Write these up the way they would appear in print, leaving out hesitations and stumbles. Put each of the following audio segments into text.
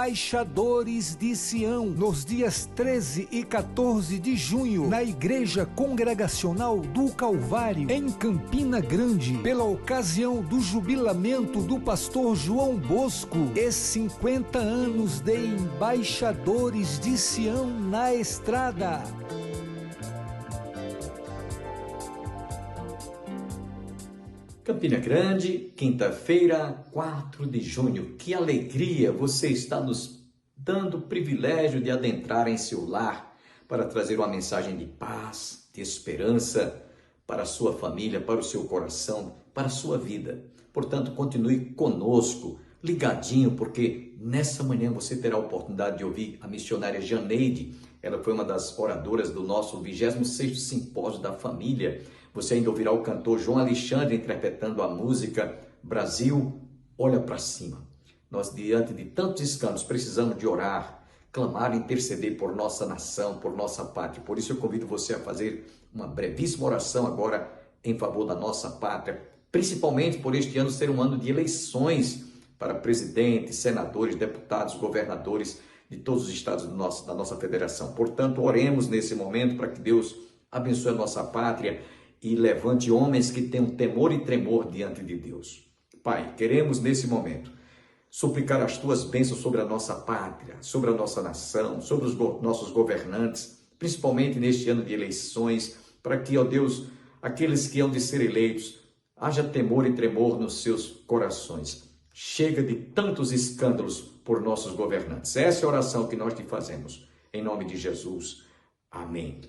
Embaixadores de Sião, nos dias 13 e 14 de junho, na Igreja Congregacional do Calvário, em Campina Grande, pela ocasião do jubilamento do pastor João Bosco e 50 anos de Embaixadores de Sião na estrada. Campina Grande, quinta-feira, 4 de junho. Que alegria você está nos dando o privilégio de adentrar em seu lar para trazer uma mensagem de paz, de esperança para a sua família, para o seu coração, para a sua vida. Portanto, continue conosco, ligadinho, porque nessa manhã você terá a oportunidade de ouvir a missionária Janeide. Ela foi uma das oradoras do nosso 26º Simpósio da Família. Você ainda ouvirá o cantor João Alexandre interpretando a música Brasil, Olha para Cima. Nós, diante de tantos escândalos, precisamos de orar, clamar, interceder por nossa nação, por nossa pátria. Por isso eu convido você a fazer uma brevíssima oração agora em favor da nossa pátria, principalmente por este ano ser um ano de eleições para presidentes, senadores, deputados, governadores de todos os estados da nossa federação. Portanto, oremos nesse momento para que Deus abençoe a nossa pátria e levante homens que tenham temor e tremor diante de Deus. Pai, queremos nesse momento suplicar as tuas bênçãos sobre a nossa pátria, sobre a nossa nação, sobre os nossos governantes, principalmente neste ano de eleições, para que, ó Deus, aqueles que hão de ser eleitos, haja temor e tremor nos seus corações. Chega de tantos escândalos por nossos governantes. Essa é a oração que nós te fazemos. Em nome de Jesus. Amém.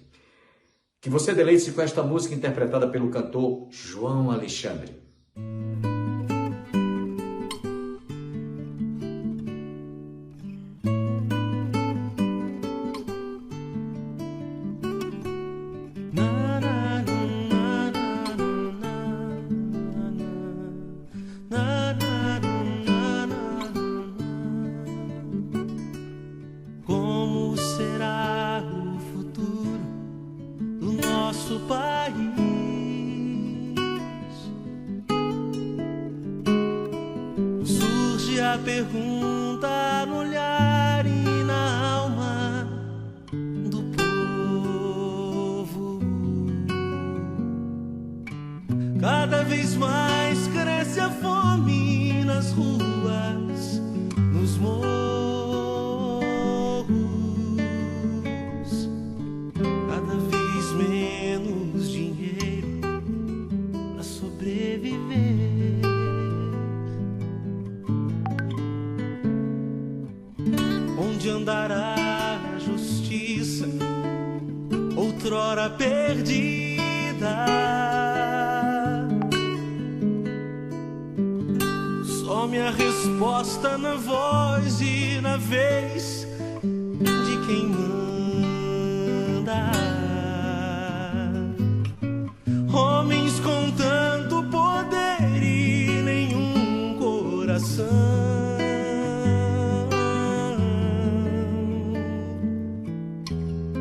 Que você deleite-se com esta música interpretada pelo cantor João Alexandre. Como será o futuro do nosso país? Surge a pergunta no olhar e na alma do povo. Cada vez mais cresce a fome nas ruas, nos morros. Cada vez menos dinheiro para sobreviver. Onde andará a justiça, outrora perdida? Some a resposta na voz e na vez de quem manda. Homens com tanto poder e nenhum coração.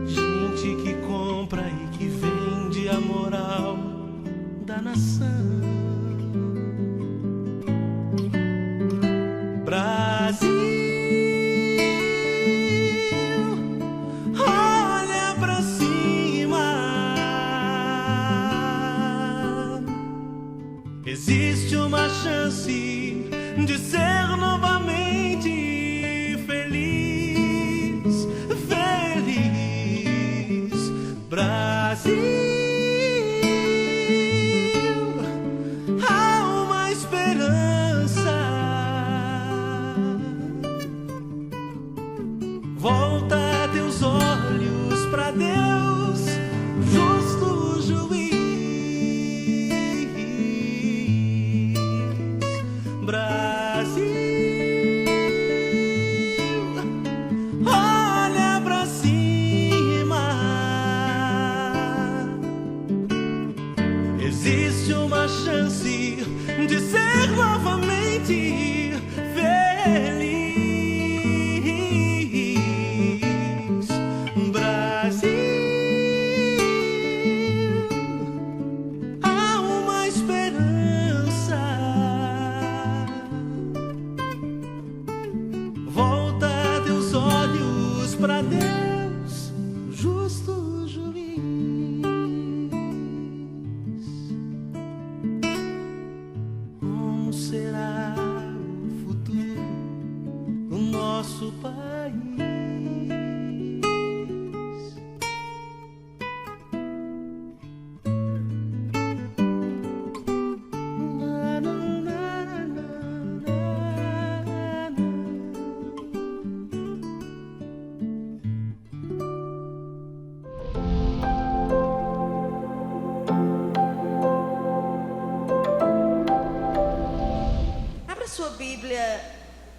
Gente que compra e que vende a moral da nação. Brasil, olha pra cima. Existe uma chance de ser novamente feliz, feliz. Brasil, há uma esperança. Volta teus olhos pra Deus, justo juiz. Brasil, olha pra cima. Existe uma chance de ser novamente feliz. Volta nosso país.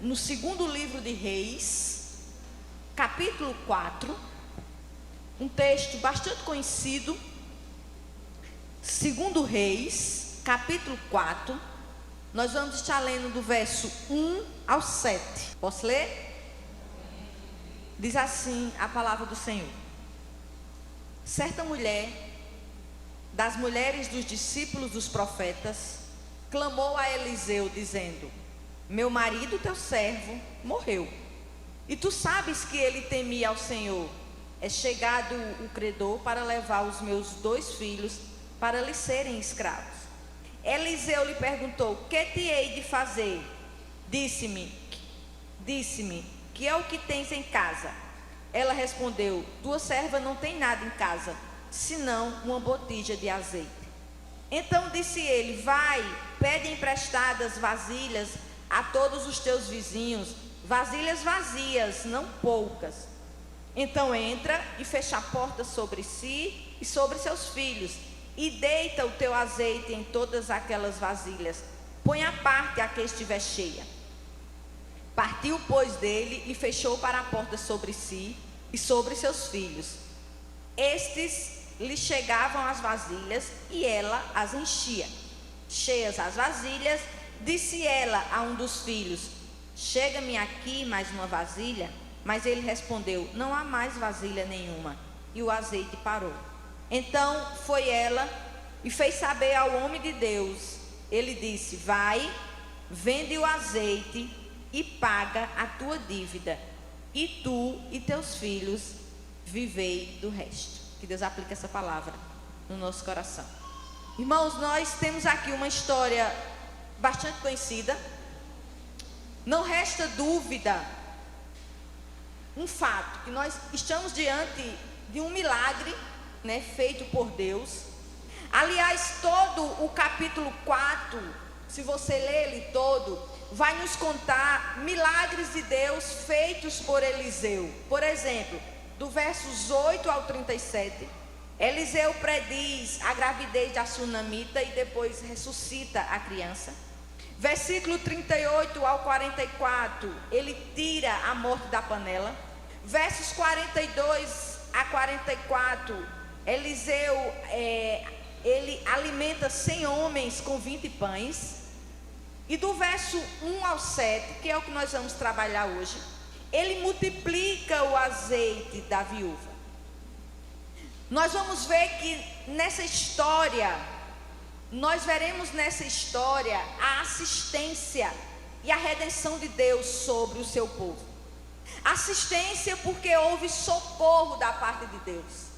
No segundo livro de Reis, capítulo 4, um texto bastante conhecido. Segundo Reis, capítulo 4, nós vamos estar lendo do verso 1 ao 7. Posso ler? Diz assim a palavra do Senhor: certa mulher, das mulheres dos discípulos dos profetas, clamou a Eliseu, dizendo: meu marido, teu servo, morreu, e tu sabes que ele temia ao Senhor. É chegado o credor para levar os meus 2 filhos para lhe serem escravos. Eliseu lhe perguntou: que te hei de fazer? Disse-me, que é o que tens em casa? Ela respondeu: tua serva não tem nada em casa, senão uma botija de azeite. Então disse ele: vai, pede emprestadas vasilhas a todos os teus vizinhos, vasilhas vazias, não poucas. Então entra e fecha a porta sobre si e sobre seus filhos, e deita o teu azeite em todas aquelas vasilhas. Põe à parte a que estiver cheia. Partiu, pois, dele e fechou para a porta sobre si e sobre seus filhos. Estes lhe chegavam as vasilhas e ela as enchia. Cheias as vasilhas, disse ela a um dos filhos: chega-me aqui mais uma vasilha. Mas ele respondeu: não há mais vasilha nenhuma. E o azeite parou. Então foi ela e fez saber ao homem de Deus. Ele disse: vai, vende o azeite e paga a tua dívida, e tu e teus filhos vivei do resto. Que Deus aplique essa palavra no nosso coração. Irmãos, nós temos aqui uma história bastante conhecida. Não resta dúvida, um fato, que nós estamos diante de um milagre, feito por Deus. Aliás, todo o capítulo 4, se você ler ele todo, vai nos contar milagres de Deus feitos por Eliseu. Por exemplo, do versos 8 ao 37, Eliseu prediz a gravidez da sunamita e depois ressuscita a criança. Versículo 38 ao 44, ele tira a morte da panela. Versos 42 a 44, Eliseu, ele alimenta 100 homens com 20 pães. E do verso 1 ao 7, que é o que nós vamos trabalhar hoje, ele multiplica o azeite da viúva. Nós vamos ver que nessa história, nós veremos nessa história a assistência e a redenção de Deus sobre o seu povo. Assistência porque houve socorro da parte de Deus.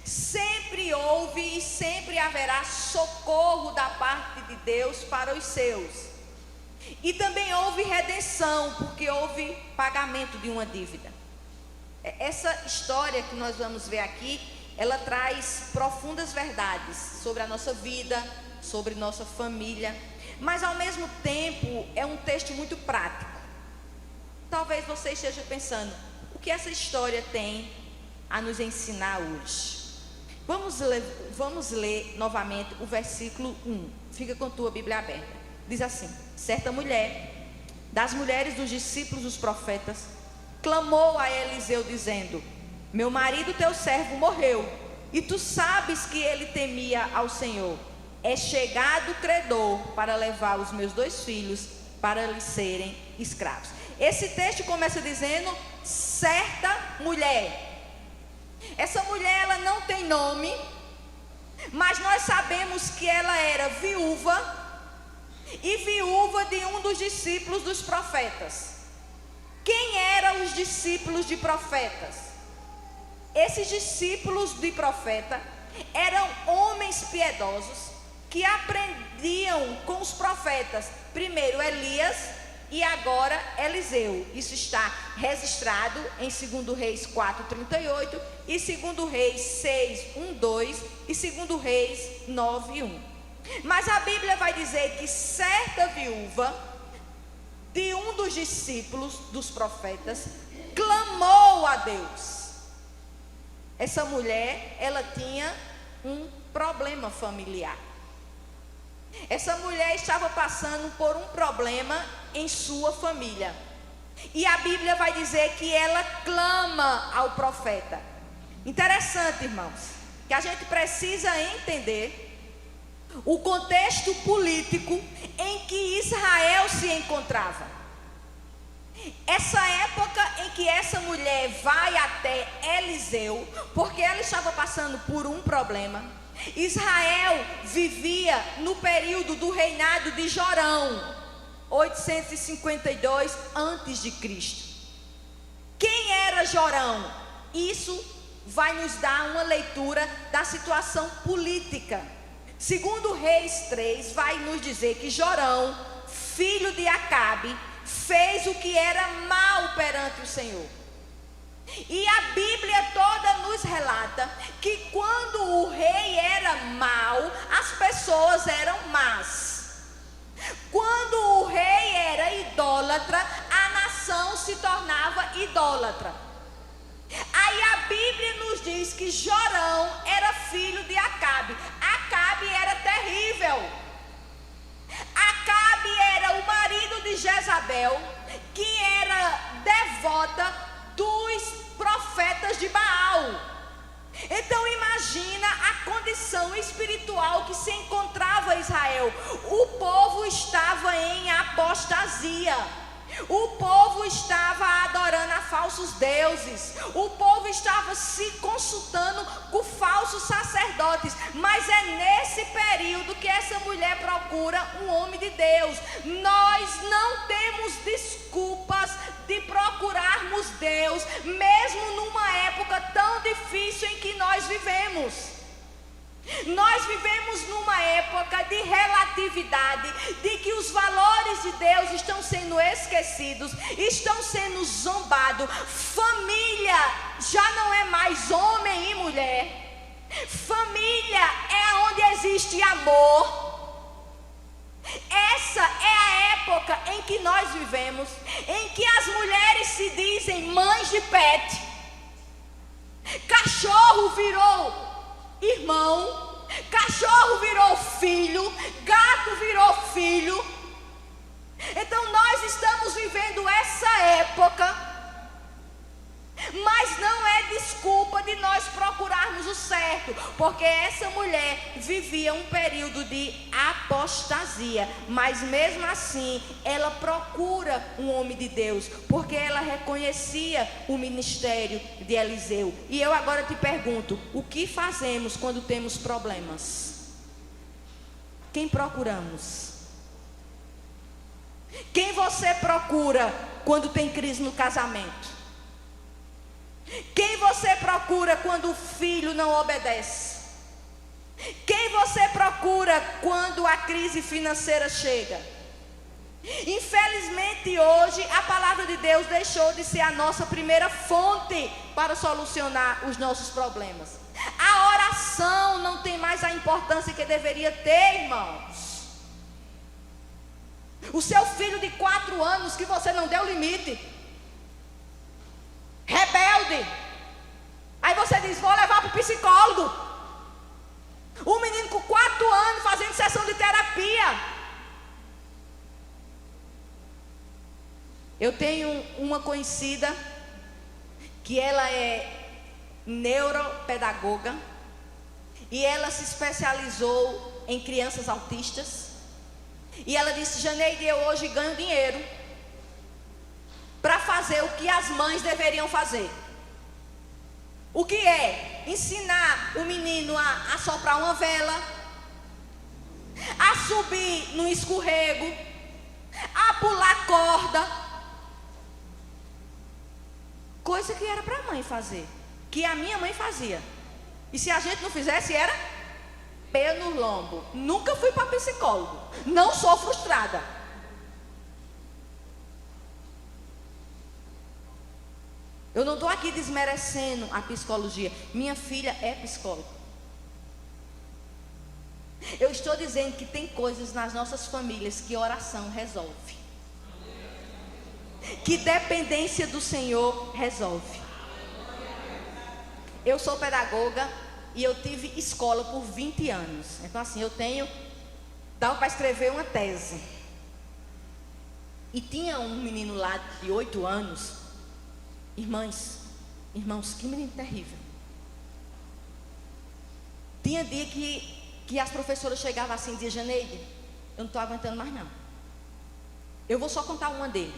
Sempre houve e sempre haverá socorro da parte de Deus para os seus. E também houve redenção porque houve pagamento de uma dívida. Essa história que nós vamos ver aqui, ela traz profundas verdades sobre a nossa vida, sobre nossa família, mas ao mesmo tempo é um texto muito prático. Talvez você esteja pensando: o que essa história tem a nos ensinar hoje? Vamos ler novamente o versículo 1. Fica com tua Bíblia aberta. Diz assim: certa mulher, das mulheres dos discípulos dos profetas, clamou a Eliseu dizendo: meu marido teu servo morreu, e tu sabes que ele temia ao Senhor. É chegado o credor para levar os meus 2 filhos para lhe serem escravos. Esse texto começa dizendo: certa mulher. Essa mulher, ela não tem nome, mas nós sabemos que ela era viúva, e viúva de um dos discípulos dos profetas. Quem eram os discípulos de profetas? Esses discípulos de profeta eram homens piedosos que aprendiam com os profetas, primeiro Elias e agora Eliseu. Isso está registrado em 2 Reis 4:38 e 2 Reis 6:1-2 e 2 Reis 9:1. Mas a Bíblia vai dizer que certa viúva de um dos discípulos dos profetas clamou a Deus. Essa mulher, ela tinha um problema familiar. Essa mulher estava passando por um problema em sua família. E a Bíblia vai dizer que ela clama ao profeta. Interessante, irmãos, que a gente precisa entender o contexto político em que Israel se encontrava. Essa época em que essa mulher vai até Eliseu, porque ela estava passando por um problema. Israel vivia no período do reinado de Jorão, 852 a.C. Quem era Jorão? Isso vai nos dar uma leitura da situação política. Segundo Reis 3 vai nos dizer que Jorão, filho de Acabe, fez o que era mal perante o Senhor. E a Bíblia toda nos relata que quando o rei era mau, as pessoas eram más. Quando o rei era idólatra, a nação se tornava idólatra. Aí a Bíblia nos diz que Jorão era filho de Acabe. Acabe era terrível. Acabe era o marido de Jezabel, que era devota dos profetas de Baal. Então imagina a condição espiritual que se encontrava Israel. O povo estava em apostasia. O povo estava adorando a falsos deuses. O povo estava se consultando com falsos sacerdotes. Mas é nesse período que essa mulher procura um homem de Deus. Nós não temos desculpas de procurarmos Deus, mesmo numa época tão difícil em que nós vivemos. Nós vivemos numa época de relatividade, de que os valores de Deus estão sendo esquecidos, estão sendo zombados. Família já não é mais homem e mulher. Família é onde existe amor. Essa é a época em que nós vivemos, em que as mulheres se dizem mães de pet. Cachorro virou irmão, cachorro virou filho, gato virou filho. Então nós estamos vivendo essa época, mas não é desculpa de nós procurarmos o certo, porque essa mulher vivia um período de apostasia, mas mesmo assim ela procura um homem de Deus, porque ela reconhecia o ministério de Eliseu. E eu agora te pergunto, o que fazemos quando temos problemas? Quem procuramos? Quem você procura quando tem crise no casamento? Quem você procura quando o filho não obedece? Quem você procura quando a crise financeira chega? Infelizmente hoje a palavra de Deus deixou de ser a nossa primeira fonte para solucionar os nossos problemas. A oração não tem mais a importância que deveria ter, irmãos. O seu filho de 4 anos que você não deu limite, rebelde, aí você diz, vou levar para o psicólogo. O menino com 4 anos fazendo sessão de terapia. Eu tenho uma conhecida que ela é neuropedagoga e ela se especializou em crianças autistas. E ela disse, Janeide, eu hoje ganho dinheiro para fazer o que as mães deveriam fazer. O que é? Ensinar o menino a soprar uma vela, a subir no escorrego, a pular corda. Coisa que era para a mãe fazer, que a minha mãe fazia. E se a gente não fizesse, era pé no lombo. Nunca fui para psicólogo, não sou frustrada. Eu não estou aqui desmerecendo a psicologia. Minha filha é psicóloga. Eu estou dizendo que tem coisas nas nossas famílias que oração resolve, que dependência do Senhor resolve. Eu sou pedagoga e eu tive escola por 20 anos. Então assim, dava para escrever uma tese. E tinha um menino lá de 8 anos. Irmãos, que menino terrível. Tinha dia que as professoras chegavam assim e diziam: Janeide, eu não estou aguentando mais não. Eu vou só contar uma dele.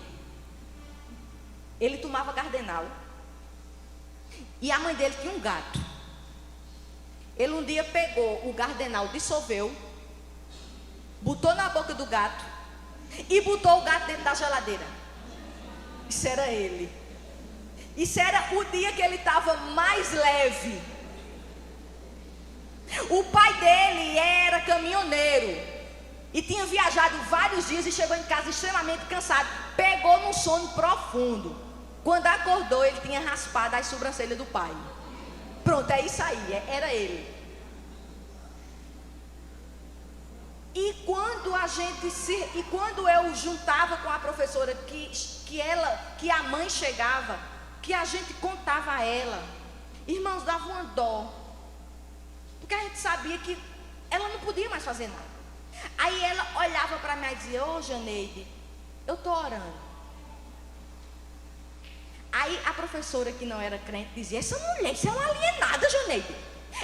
Ele tomava Gardenal. E a mãe dele tinha um gato. Ele um dia pegou o Gardenal, dissolveu, botou na boca do gato e botou o gato dentro da geladeira. Isso era ele. Isso era o dia que ele estava mais leve. O pai dele era caminhoneiro e tinha viajado vários dias e chegou em casa extremamente cansado. Pegou num sono profundo. Quando acordou, ele tinha raspado as sobrancelhas do pai. Pronto, é isso aí, era ele. E quando eu juntava com a professora que a mãe chegava, que a gente contava a ela, irmãos, dava uma dó, porque a gente sabia que ela não podia mais fazer nada. Aí ela olhava para mim e dizia: ô Janeide, eu estou orando. Aí a professora, que não era crente, dizia: essa mulher, isso é uma alienada, Janeide.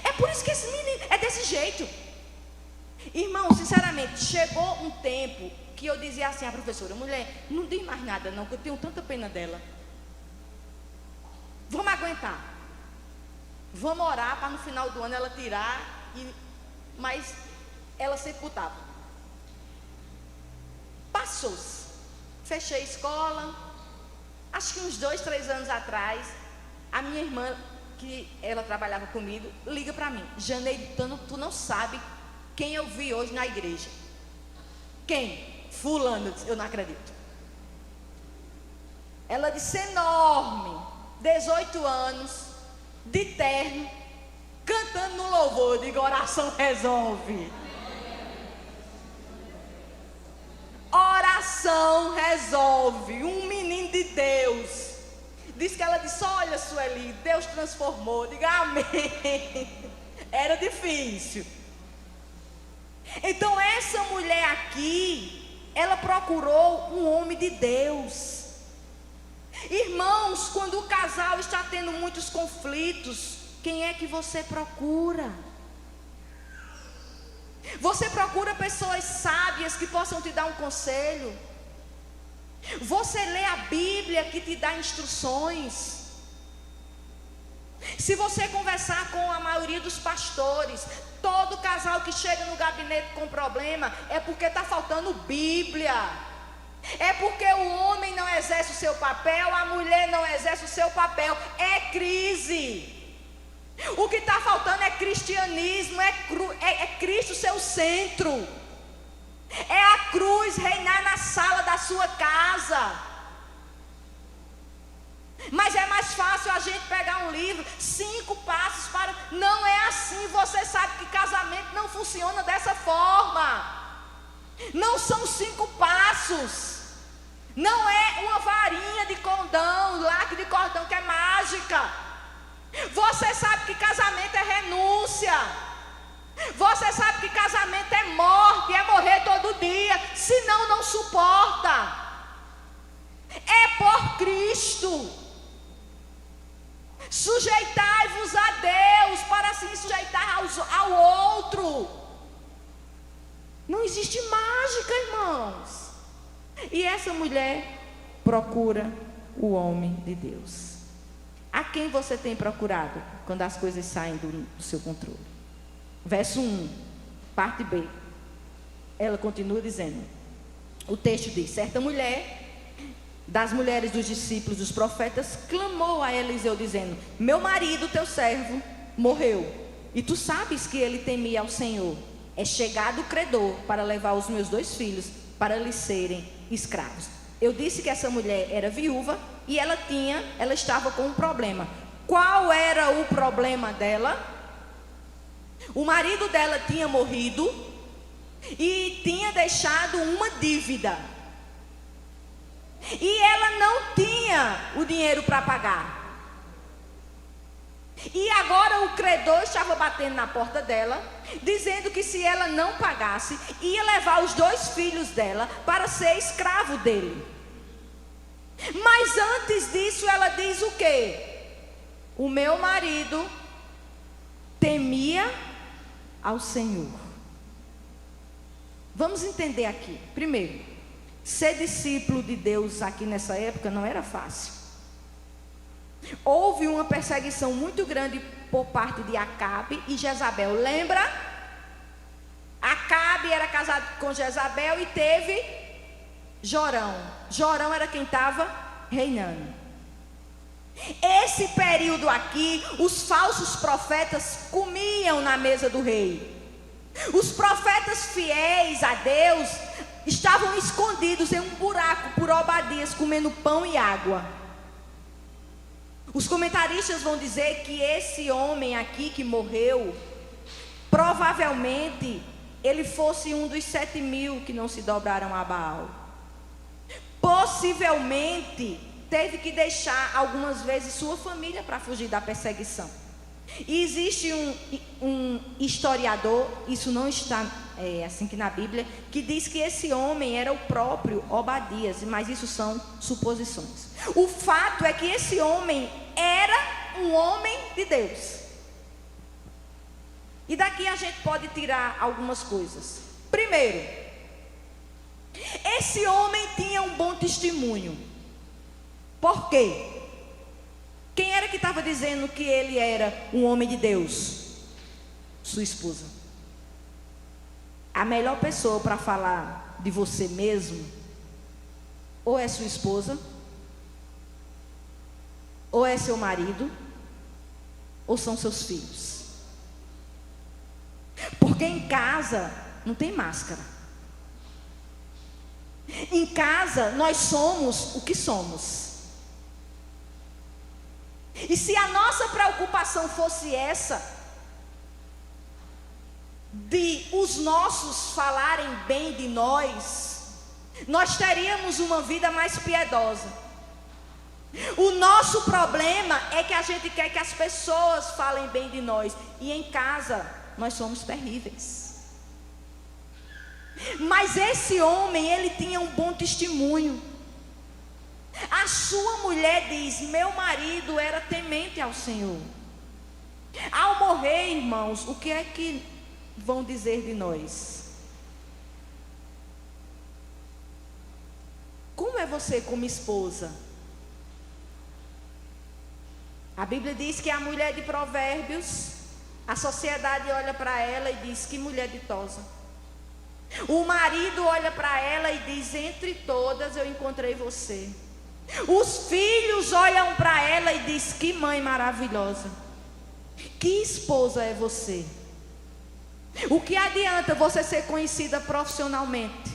É por isso que esse menino é desse jeito. Irmão, sinceramente, chegou um tempo que eu dizia assim à professora: mulher, não diz mais nada não, que eu tenho tanta pena dela. Vamos aguentar. Vamos orar para no final do ano ela tirar. Mas ela sempre botava. Passou-se. Fechei a escola. Acho que uns 2, 3 anos atrás, a minha irmã, que ela trabalhava comigo, liga para mim: Janeide, tu não sabe quem eu vi hoje na igreja. Quem? Fulano. Eu disse: eu não acredito. Ela disse: enorme, 18 anos, de terno, cantando no louvor. Eu digo: oração resolve. Oração resolve. Um menino de Deus. Diz que ela disse: olha, Sueli, Deus transformou. Diga amém. Era difícil. Então essa mulher aqui, ela procurou um homem de Deus. Irmãos, quando o casal está tendo muitos conflitos, quem é que você procura? Você procura pessoas sábias que possam te dar um conselho. Você lê a Bíblia que te dá instruções. Se você conversar com a maioria dos pastores, todo casal que chega no gabinete com problema é porque está faltando Bíblia. É porque o homem não exerce o seu papel, a mulher não exerce o seu papel. É crise. O que está faltando é cristianismo, é Cristo seu centro. É a cruz reinar na sala da sua casa. Mas é mais fácil a gente pegar um livro, 5 passos para... Não é assim, você sabe que casamento não funciona dessa forma. Não são 5 passos. Não é uma varinha de cordão, lacre de cordão que é mágica. Você sabe que casamento é renúncia. Você sabe que casamento é morte, é morrer todo dia, senão não suporta. É por Cristo. Sujeitai-vos a Deus para assim sujeitar ao outro. Não existe mágica, irmãos. E essa mulher procura o homem de Deus. A quem você tem procurado quando as coisas saem do seu controle? Verso 1, parte B. Ela continua dizendo, o texto diz: certa mulher das mulheres dos discípulos dos profetas clamou a Eliseu dizendo: meu marido, teu servo, morreu, e tu sabes que ele temia ao Senhor. É chegado o credor para levar os meus 2 filhos para lhes serem escravos. Eu disse que essa mulher era viúva, e ela estava com um problema. Qual era o problema dela? O marido dela tinha morrido e tinha deixado uma dívida. E ela não tinha o dinheiro para pagar. E agora o credor estava batendo na porta dela, dizendo que se ela não pagasse, ia levar os 2 filhos dela para ser escravo dele. Mas antes disso ela diz o quê? O meu marido temia ao Senhor. Vamos entender aqui. Primeiro, ser discípulo de Deus aqui nessa época não era fácil. Houve uma perseguição muito grande por parte de Acabe e Jezabel. Lembra? Acabe era casado com Jezabel e teve Jorão. Jorão era quem estava reinando. Esse período aqui, os falsos profetas comiam na mesa do rei. Os profetas fiéis a Deus estavam escondidos em um buraco por Obadias, comendo pão e água. Os comentaristas vão dizer que esse homem aqui que morreu, provavelmente ele fosse um dos 7.000 que não se dobraram a Baal. Possivelmente teve que deixar algumas vezes sua família para fugir da perseguição. E existe um historiador, isso não está assim que na Bíblia, que diz que esse homem era o próprio Obadias, mas isso são suposições. O fato é que esse homem era um homem de Deus. E daqui a gente pode tirar algumas coisas. Primeiro, esse homem tinha um bom testemunho. Por quê? Quem era que estava dizendo que ele era um homem de Deus? Sua esposa. A melhor pessoa para falar de você mesmo, ou é sua esposa, ou é seu marido, ou são seus filhos. Porque em casa não tem máscara. Em casa nós somos o que somos. E se a nossa preocupação fosse essa, de os nossos falarem bem de nós teríamos uma vida mais piedosa. O nosso problema é que a gente quer que as pessoas falem bem de nós, e em casa nós somos terríveis. Mas esse homem, ele tinha um bom testemunho. A sua mulher diz: meu marido era temente ao Senhor. Ao morrer, irmãos, o que é que vão dizer de nós? Como é você como esposa? A Bíblia diz que a mulher de Provérbios, a sociedade olha para ela e diz: que mulher ditosa. O marido olha para ela e diz: entre todas eu encontrei você. Os filhos olham para ela e diz: que mãe maravilhosa. Que esposa é você? O que adianta você ser conhecida profissionalmente?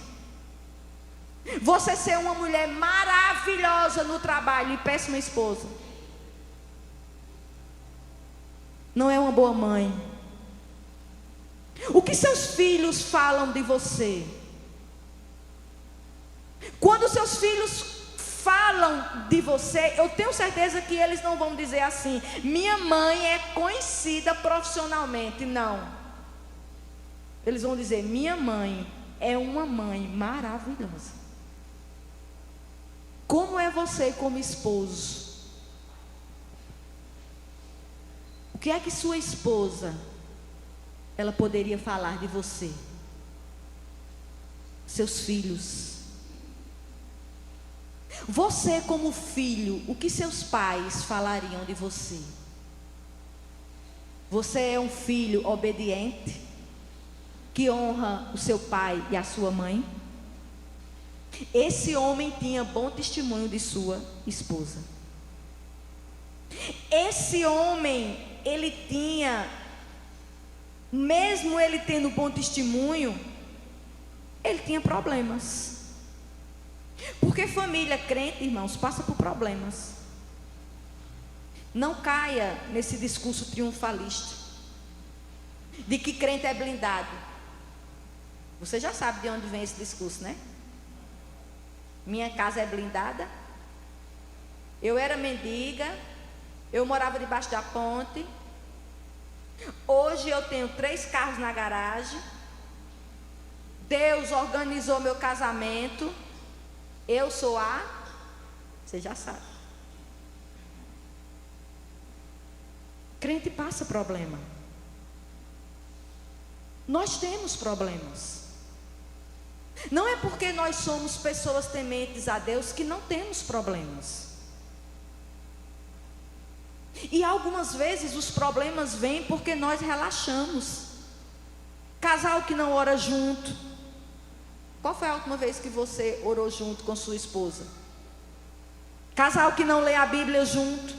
Você ser uma mulher maravilhosa no trabalho e péssima esposa? Não é uma boa mãe. O que seus filhos falam de você? Quando seus filhos falam de você, eu tenho certeza que eles não vão dizer assim: minha mãe é conhecida profissionalmente. Não. Eles vão dizer: minha mãe é uma mãe maravilhosa. Como é você como esposo? O que é que sua esposa, ela poderia falar de você? Seus filhos. Você como filho, o que seus pais falariam de você? Você é um filho obediente, que honra o seu pai e a sua mãe? Esse homem tinha bom testemunho de sua esposa. Esse homem, ele tinha, mesmo ele tendo bom testemunho, ele tinha problemas. Porque família crente, irmãos, passa por problemas. Não caia nesse discurso triunfalista de que crente é blindado. Você já sabe de onde vem esse discurso, né? Minha casa é blindada. Eu era mendiga. Eu morava debaixo da ponte. Hoje eu tenho 3 carros na garagem. Deus organizou meu casamento. Eu sou a... Você já sabe. Crente passa problema. Nós temos problemas. Não é porque nós somos pessoas tementes a Deus que não temos problemas. E algumas vezes os problemas vêm porque nós relaxamos. Casal que não ora junto. Qual foi a última vez que você orou junto com sua esposa? Casal que não lê a Bíblia junto.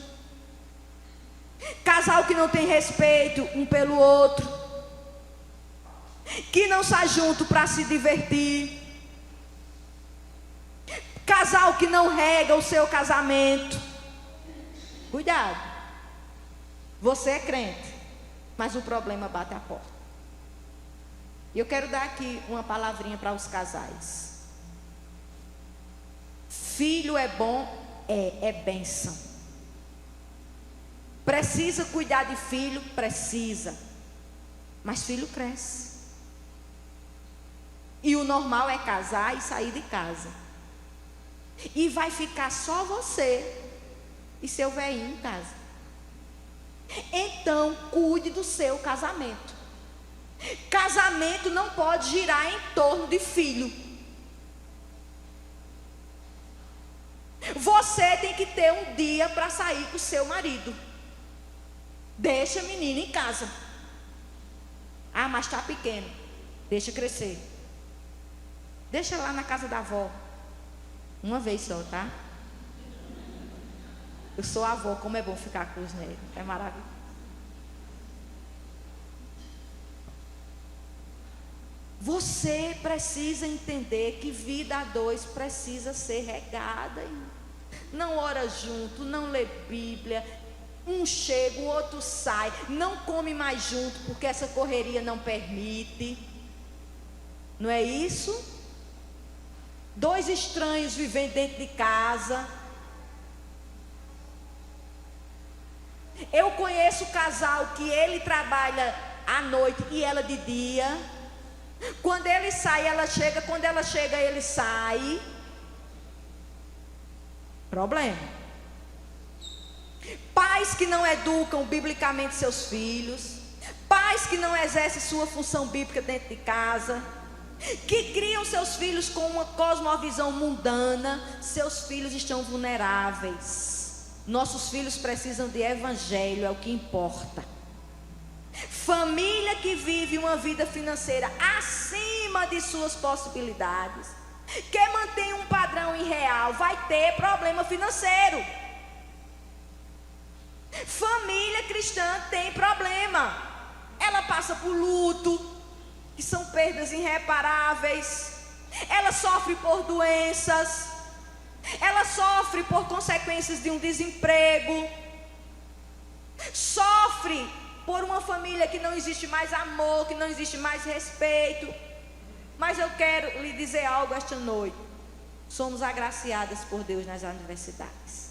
Casal que não tem respeito um pelo outro. Que não sai junto para se divertir. Casal que não rega o seu casamento. Cuidado. Você é crente, mas o problema bate à porta. E eu quero dar aqui uma palavrinha para os casais. Filho é bom? É bênção. Precisa cuidar de filho? Precisa. Mas filho cresce. E o normal é casar e sair de casa. E vai ficar só você e seu velhinho em casa. Então, cuide do seu casamento. Casamento não pode girar em torno de filho. Você tem que ter um dia para sair com o seu marido. Deixa a menina em casa. Ah, mas está pequeno. Deixa crescer. Deixa lá na casa da avó. Uma vez só, tá? Eu sou avó, como é bom ficar com os netos. É maravilhoso. Você precisa entender que vida a dois precisa ser regada. Não ora junto, não lê Bíblia. Um chega, o outro sai. Não come mais junto, porque essa correria não permite. Não é isso? 2 estranhos vivendo dentro de casa. Eu conheço casal que ele trabalha à noite e ela de dia. Quando ele sai, ela chega. Quando ela chega, ele sai. Problema. Pais que não educam biblicamente seus filhos. Pais que não exercem sua função bíblica dentro de casa. Que criam seus filhos com uma cosmovisão mundana. Seus filhos estão vulneráveis. Nossos filhos precisam de evangelho, é o que importa. Família que vive uma vida financeira acima de suas possibilidades, que mantém um padrão irreal, vai ter problema financeiro. Família cristã tem problema. Ela passa por luto, que são perdas irreparáveis. Ela sofre por doenças. Ela sofre por consequências de um desemprego. Sofre por uma família que não existe mais amor, que não existe mais respeito. Mas eu quero lhe dizer algo esta noite. Somos agraciadas por Deus nas universidades.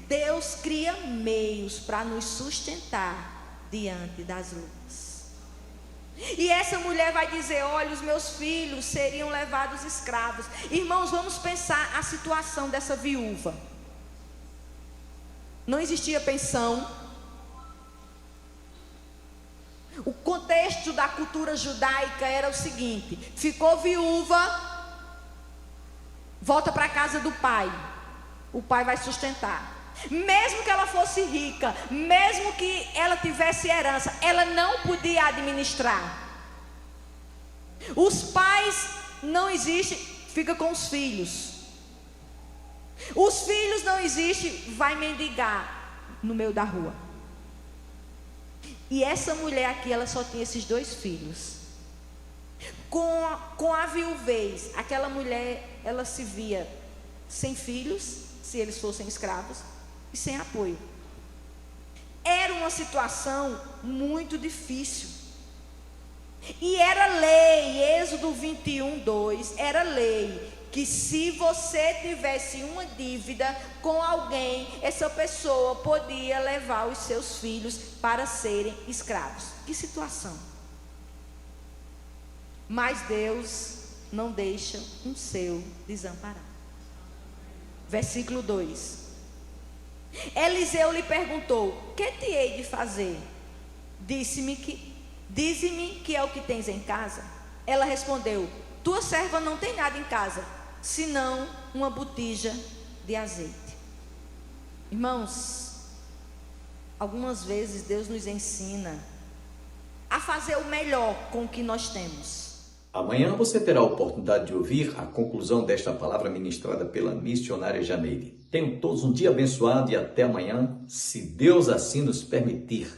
Deus cria meios para nos sustentar diante das lutas. E essa mulher vai dizer: olha, os meus filhos seriam levados escravos. Irmãos, vamos pensar a situação dessa viúva. Não existia pensão. O contexto da cultura judaica era o seguinte: ficou viúva, volta para a casa do pai. O pai vai sustentar. Mesmo que ela fosse rica, mesmo que ela tivesse herança, ela não podia administrar. Os pais não existem, fica com os filhos. Os filhos não existem, vai mendigar no meio da rua. E essa mulher aqui, ela só tinha esses 2 filhos. Com a viuvez, aquela mulher, ela se via sem filhos, se eles fossem escravos, e sem apoio. Era uma situação muito difícil. E era lei, Êxodo 21:2, era lei, que se você tivesse uma dívida com alguém, essa pessoa podia levar os seus filhos para serem escravos. Que situação! Mas Deus não deixa um seu desamparado. Versículo 2. Eliseu lhe perguntou: que te hei de fazer? Dize-me que é o que tens em casa. Ela respondeu: tua serva não tem nada em casa, senão uma botija de azeite. Irmãos, algumas vezes Deus nos ensina a fazer o melhor com o que nós temos. Amanhã você terá a oportunidade de ouvir a conclusão desta palavra ministrada pela missionária Janeide. Tenham todos um dia abençoado e até amanhã, se Deus assim nos permitir.